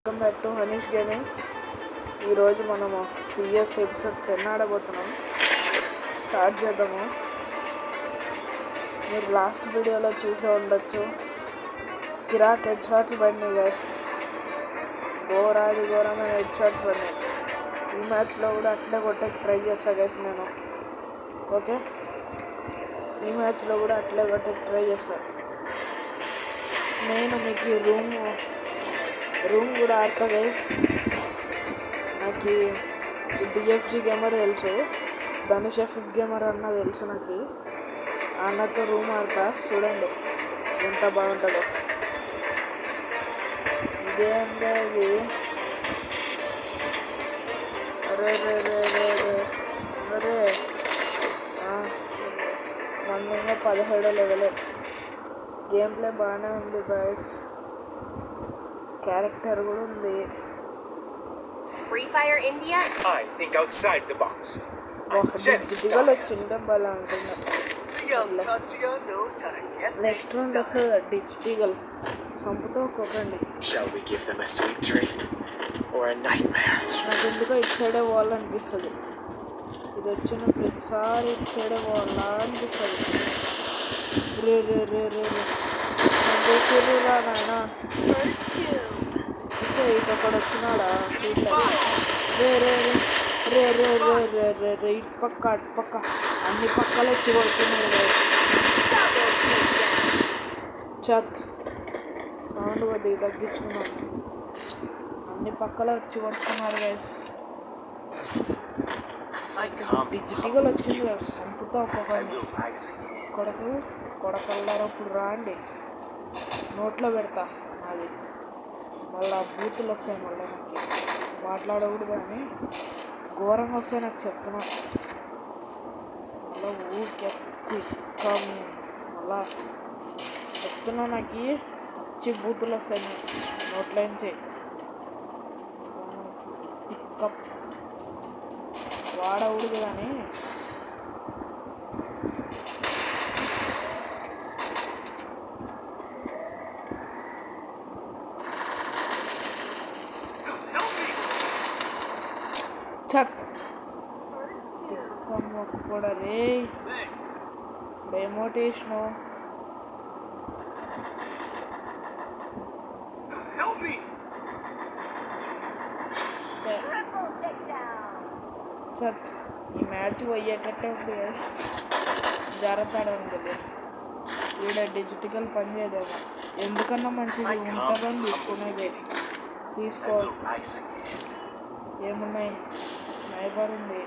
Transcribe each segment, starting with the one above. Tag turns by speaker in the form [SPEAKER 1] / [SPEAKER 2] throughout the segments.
[SPEAKER 1] Welcome back to Hanish gaming. ఈరోజు మనము CS episode 10 ఆడబోతున్నాం. Start చేద్దాము. మీరు లాస్ట్ వీడియోలో చూసే ఉండొచ్చు, కిరాక్ హెడ్ షాట్స్ పడినాయి గైస్. ఘోరమైన హెడ్ షాట్స్ పడినాయి. ఈ మ్యాచ్లో కూడా అట్లే కొట్టేకి ట్రై చేస్తా గైస్ నేను. ఓకే, ఈ మ్యాచ్లో కూడా అట్లే కొట్టేకి ట్రై చేస్తా. నేను మీకు రూమ్ కూడా ఆడతా గైస్. నాకు డిఎఫ్జీ గేమర్ తెలుసు, ధనుష్ ఎఫ్ఎఫ్ గేమర్ అన్న తెలుసు. నాకు అన్నతో రూమ్ ఆడతా. చూడండి ఎంత బాగుంటుందో. ఇదేంటే ఇది అరే మందంగా 17వ లెవెల్. గేమ్ ప్లే బాగానే ఉంది బాయ్స్. క్యారెక్టర్ కూడా ఉంది.
[SPEAKER 2] Free Fire India?
[SPEAKER 3] I think outside the box.
[SPEAKER 1] Digital వచ్చిండే బాగా అంటున్నా. నెక్స్ట్ రౌండ్ వస్తుంది డిజిటల్. సంపుతో కొట్టండి.
[SPEAKER 3] Shall we give them a sweet dream or a nightmare?
[SPEAKER 1] నాకు ఎందుకో ఇటు సైడే పోవాలనిపిస్తుంది. ఇది వచ్చిన ప్రతిసారి ఇటు సైడే పోవాలా అనిపిస్తుంది. రే నాయన ఇటు అక్కడ వచ్చినాడా? రే ఇటు పక్క అటు పక్క అన్ని పక్కలు వచ్చి కొడుతున్నాడు. చత్ సౌండ్ కొద్ది తగ్గించుకున్నాను. అన్ని పక్కల వచ్చి కొడుతున్నాడు గైస్. డిజిటల్ వచ్చింది కదా, సంపుతా ఒక్కొక్కరిని. కొడకల్లారా ఇప్పుడు రాండి, నోట్లో పెడతా. అది మళ్ళీ బూతులు వస్తాయి. మళ్ళీ నాకు మాట్లాడకూడదు కానీ ఘోరంగా వస్తాయి నాకు, చెప్తున్నా. మళ్ళీ ఊరికే మళ్ళా చెప్తున్నా, నాకు వచ్చి బూతులు వస్తాయి నోట్లోంచి. పికప్ వాడకూడదు కానీ చత్ మొక్కు కూడా రే డెమోటేషను. చత్ ఈ మ్యాచ్ పోయేటట్టే ఉంది కదా, జాగ్రత్త ఉంటుంది. ఈడ డిజిటల్ పని చేయదేమో. ఎందుకన్నా మంచిది ఉంటుందని తీసుకునేది. తీసుకో. ఏమున్నాయి? స్నైపర్ ఉంది.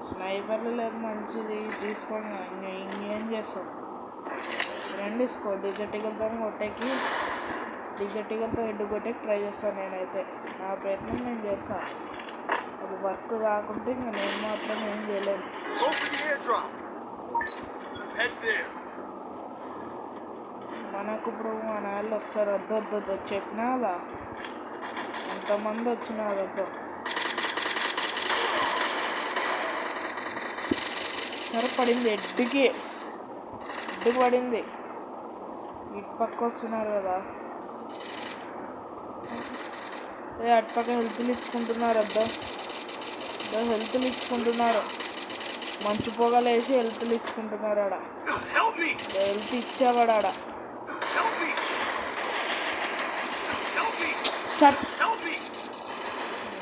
[SPEAKER 1] స్నైపర్లు లేదు, మంచిది తీసుకోండి. ఇంకేం చేస్తాం? రండి తీసుకో. డిజిటల్తో కొట్టేకి, డిజిటల్తో హెడ్ కొట్టేకి ట్రై చేస్తాను నేనైతే. నా ప్రయత్నం నేను చేస్తాను. అది వర్క్ కాకుంటే ఇంకా నేను మాత్రం ఏం చేయలేను. మనకు ఇప్పుడు మన వాళ్ళు వస్తారు. వద్దు చెప్పినా కదా, ఎంతమంది వచ్చినా వద్దు. సరే పడింది, హెడ్కి పడింది. ఇటు పక్క వస్తున్నారు కదా, అటుపక్క హెల్త్లు ఇచ్చుకుంటున్నారు. హెల్త్లు ఇచ్చుకుంటున్నారు. మంచు పొగలు వేసి హెల్త్లు ఇచ్చుకుంటున్నారు. ఆడ హెల్త్ ఇచ్చేవాడు ఆడ.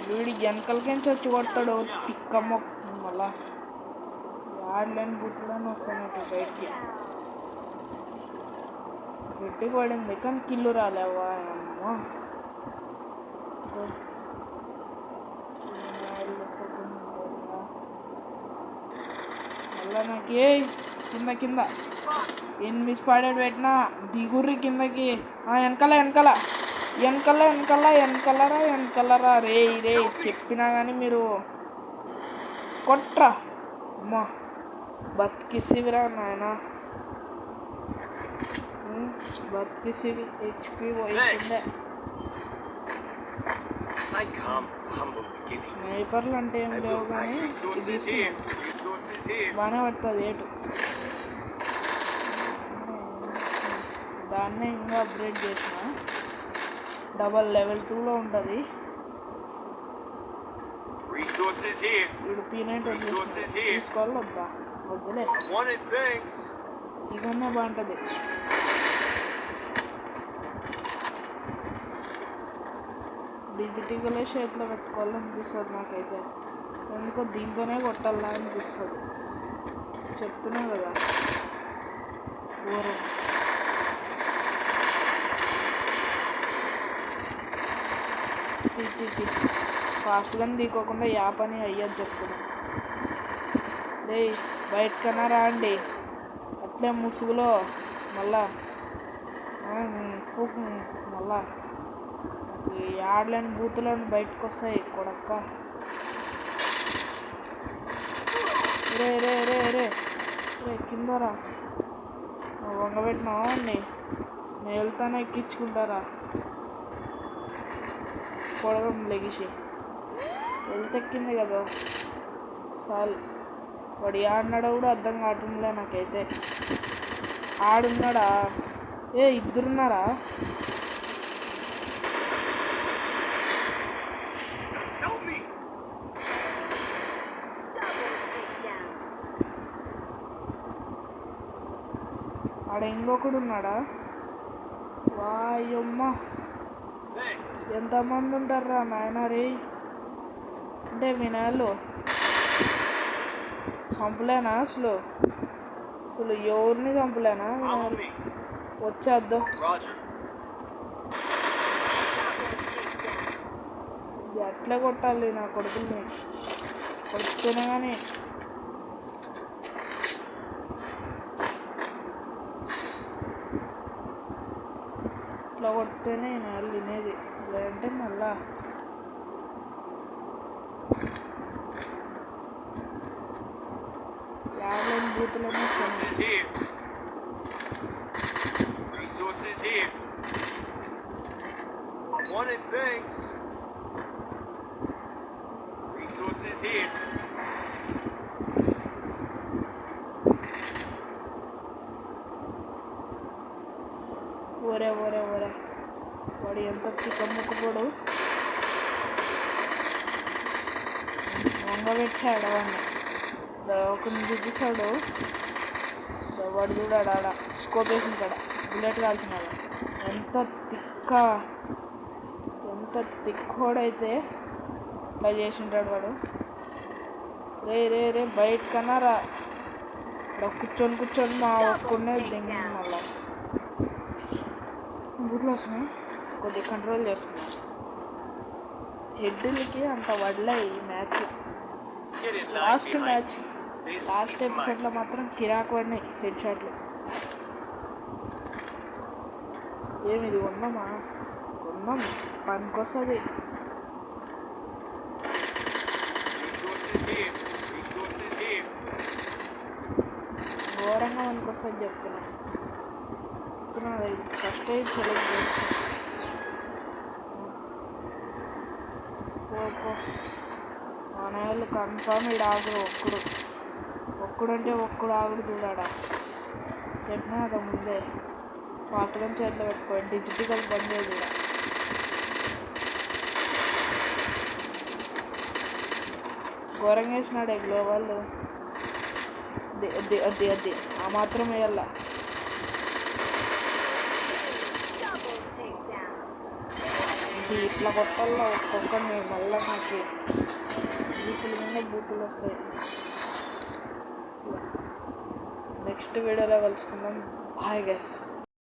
[SPEAKER 1] వీడి వెనకలకించి వచ్చి కొడతాడు. పిక్కమ్మ మళ్ళా ఆడలేని బుట్లని వస్తాయి నాకు బయటికి. గట్టికి పడింది కానీ కిల్లు రాలేవా అమ్మ. మళ్ళా నాకు కింద ఎనిమిది పాడేడు పెట్టినా దిగుర్రి కిందకి. వెనకలరా రే చెప్పినా కానీ మీరు కొట్రా. అమ్మా బతికిసివిరా నాయన, బతికిసివి. హెచ్పి పోయిందే. స్నైపర్లు అంటే ఏం లేవు కానీ ఇది బాగానే పడుతుంది ఏటు. దాన్నే ఇంకా అప్గ్రేడ్ చేసిన. డబల్ లెవెల్ 2లో ఉంటుంది.
[SPEAKER 3] Resources here.
[SPEAKER 1] వీడు పీనైట్
[SPEAKER 3] Resources here.
[SPEAKER 1] తీసుకోవాలి వద్దా? వద్దులే,
[SPEAKER 3] I wanted things.
[SPEAKER 1] ఇదన్నా బాగుంటుంది. డిజిటల్ చేతిలో పెట్టుకోవాలనిపిస్తుంది నాకైతే. ఎందుకో దీంతోనే కొట్టాలా అనిపిస్తుంది. చెప్తున్నా కదా ఘోరం. ఫాస్ట్గా తీకోకుండా యాపని అయ్యని చెప్తున్నా. రే బయటకన్నా రాండి, అట్లే ముసుగులో మళ్ళా మళ్ళా ఈ ఆడలేని బూతులను బయటకు వస్తాయి కొడక్క. రే రే రే రే రే కిందరా, వంగబెట్టినావా అండి? నేను వెళ్తానే ఎక్కించుకుంటారా పొడగం లెగిసి వెళ్తెక్కింది కదా సాల్. వాడు ఆడినాడో కూడా అర్థం కావట్లే నాకైతే. ఆడున్నాడా? ఇద్దరున్నారా?
[SPEAKER 3] Help me.
[SPEAKER 1] ఆడ ఇంకొకడు ఉన్నాడా? వాయమ్మ,
[SPEAKER 3] Thanks.
[SPEAKER 1] ఎంతమంది ఉంటారా నాయన రే. అంటే వినాలు చంపలేనా అసలు? ఎవరిని చంపలేనా
[SPEAKER 3] Follow
[SPEAKER 1] వినాలు?
[SPEAKER 3] me.
[SPEAKER 1] వచ్చేద్దాం.
[SPEAKER 3] Roger.
[SPEAKER 1] ఇది అట్లే కొట్టాలి నా కొడుకుల్ని, కొడితేనే కానీ. ఇట్లా కొడితేనే నేను వినేది, లేదంటే మళ్ళా యాభై బూతులనే
[SPEAKER 3] Resources here. Resources here. I wanted things. Resources here.
[SPEAKER 1] ఓరే ఓరే ఓరే, వాడు ఎంత చిక్కముక్కుపోడు. వంగబెట్టాడు వాడిని, ఒకరిని చూపిస్తాడు. వాడు చూడాడు ఆడ స్కోప్ వేసిన కాడ బుల్లెట్ కాల్చిన ఎంత తిక్కోడైతే అలా చేసింటాడు వాడు. రే రే రే బయటకన్నా రా. ఇక్కడ కూర్చొని మా ఒక్కనే దింగి మళ్ళా బూట్లు వస్తున్నాయి. కొద్దిగా కంట్రోల్ చేసుకున్నా. హెడ్లకి అంత వడ్లే ఈ match.
[SPEAKER 3] Get in line
[SPEAKER 1] last
[SPEAKER 3] behind
[SPEAKER 1] match
[SPEAKER 3] me. This
[SPEAKER 1] last
[SPEAKER 3] is my
[SPEAKER 1] ఎపిసోడ్లో
[SPEAKER 3] street.
[SPEAKER 1] మాత్రం కిరాక్ పడినాయి హెడ్ షాట్లు. ఏమిది కొన్నామా? కొన్నాం, పనికొస్తుంది.
[SPEAKER 3] Resources here. Resources here.
[SPEAKER 1] ఘోరంగా పనికొస్తుంది చెప్తున్నా. ఫస్ట్ ఎయిడ్ సెలెక్ట్ చేస్తాను. మన వాళ్ళు కన్ఫామ్ ఈడ ఆగుడు. ఒక్కడంటే ఒక్కడు ఆగుడు చూడాడా. చెప్పినా కదా ముందే, పాటగా చేతిలో పెట్టుకోండి. డిజిటల్ బంద్ చేయదు ఈడ. ఘోరంగా వేసినాడే గ్లోబల్. అది ఆ మాత్రం వేయాల. ఇది ఇట్లా కొట్టాల ఒక్కొక్కరిని. మళ్ళీ నాకు బూతులు మీద బూతులు వస్తాయి. నెక్స్ట్ వీడియోలో కలుసుకుందాం. Bye guys.